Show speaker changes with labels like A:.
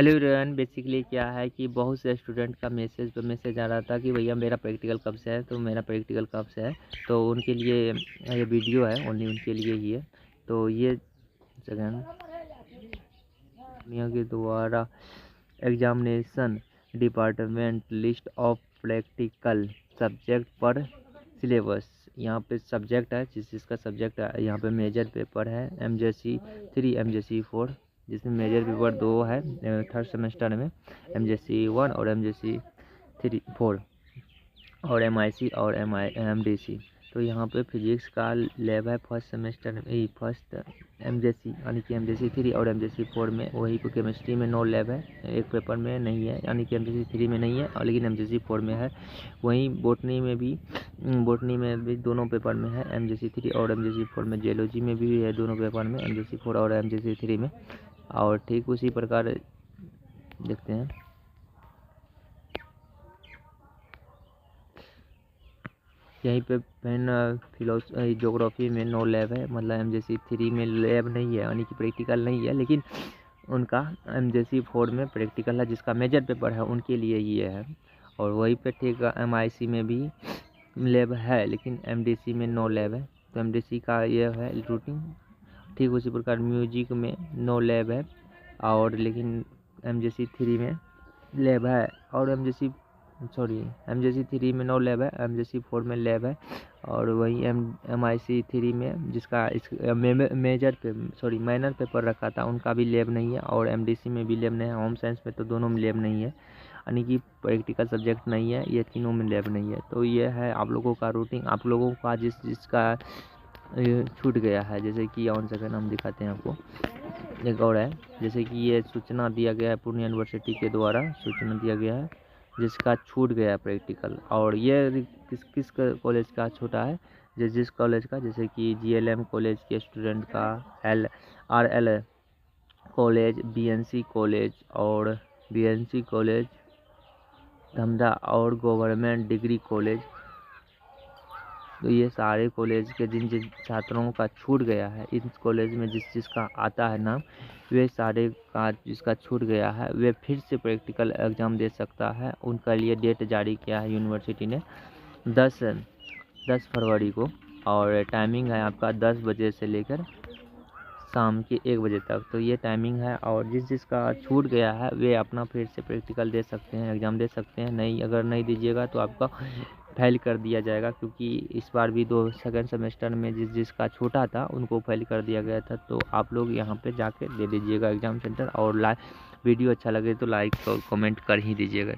A: Hello everyone, basically क्या है कि बहुत से स्टूडेंट का मैसेज पे मैसेज आ रहा था कि भैया मेरा प्रैक्टिकल कब से है, तो मेरा प्रैक्टिकल कब से है। तो उनके लिए ये वीडियो है, ओनली उनके लिए ही है। तो ये सेकंड दुनिया के द्वारा examination department list of practical subject पर सिलेबस। यहाँ पे सब्जेक्ट है, जिसका सब्जेक्ट है यहाँ पे मेजर पेपर है MJC 3 MJC 4, जिसमें मेजर पेपर 2 है थर्ड सेमेस्टर में, MJC 1 और MJC 3 4 और MIC और MDC। तो यहाँ पे फिजिक्स का लैब है फर्स्ट सेमेस्टर में, फर्स्ट MJC यानी कि MJC 3 और MJC 4 में। वहीं पे केमिस्ट्री में 9 लैब है, एक पेपर में नहीं है यानी कि MJC 3 में नहीं है और लेकिन MJC 4 में है। वहीं बोटनी में भी दोनों पेपर में है, MJC 3 और MJC 4 में। जियोलॉजी में भी है दोनों पेपर में, MJC 4 और MJC 3 में। और ठीक उसी प्रकार देखते हैं, यहीं पे पेन ज्योग्राफी में 9 लैब है, मतलब MJC 3 में लैब नहीं है यानी कि प्रैक्टिकल नहीं है, लेकिन उनका MJC 4 में प्रैक्टिकल है, जिसका मेजर पेपर है उनके लिए ये है। और वहीं पे ठीक MIC में भी लैब है, लेकिन MDC में 9 लैब है। तो MDC का ये है रूटीन। ठीक उसी प्रकार म्यूजिक में 9 लैब है और लेकिन MJC 3 में लैब है, और MJC 3 में 9 लैब है, MJC 4 में लैब है। और वही MIC 3 में जिसका माइनर पेपर रखा था उनका भी लैब नहीं है, और MDC में भी लैब नहीं है। होम साइंस में तो दोनों में लैब नहीं है, यानी कि प्रैक्टिकल सब्जेक्ट नहीं है, ये तीनों में लैब नहीं है। तो ये है आप लोगों का रूटीन। आप लोगों का जिसका छूट गया है, जैसे कि ऑन सेकंड हम दिखाते हैं आपको, एक और है, जैसे कि ये सूचना दिया गया है पूर्णिया यूनिवर्सिटी के द्वारा, सूचना दिया गया है जिसका छूट गया प्रैक्टिकल। और ये किस कॉलेज का छूटा है, जिस कॉलेज का, जैसे कि GLM कॉलेज के स्टूडेंट का, RL कॉलेज, BNC कॉलेज और BNC कॉलेज धमधा और गवर्नमेंट डिग्री कॉलेज। तो ये सारे कॉलेज के जिन छात्रों का छूट गया है, इस कॉलेज में जिसका आता है नाम, वे सारे का जिसका छूट गया है वे फिर से प्रैक्टिकल एग्ज़ाम दे सकता है। उनका लिए डेट जारी किया है यूनिवर्सिटी ने 10 फरवरी को, और टाइमिंग है आपका 10 बजे से लेकर शाम के 1 बजे तक। तो ये टाइमिंग है, और जिसका छूट गया है वे अपना फिर से प्रैक्टिकल दे सकते हैं, एग्ज़ाम दे सकते हैं। नहीं, अगर नहीं दीजिएगा तो आपका फेल कर दिया जाएगा, क्योंकि इस बार भी सेकंड सेमेस्टर में जिसका छूटा था उनको फेल कर दिया गया था। तो आप लोग यहाँ पे जाके दे दीजिएगा एग्ज़ाम सेंटर। और वीडियो अच्छा लगे तो लाइक और कमेंट कर ही दीजिएगा।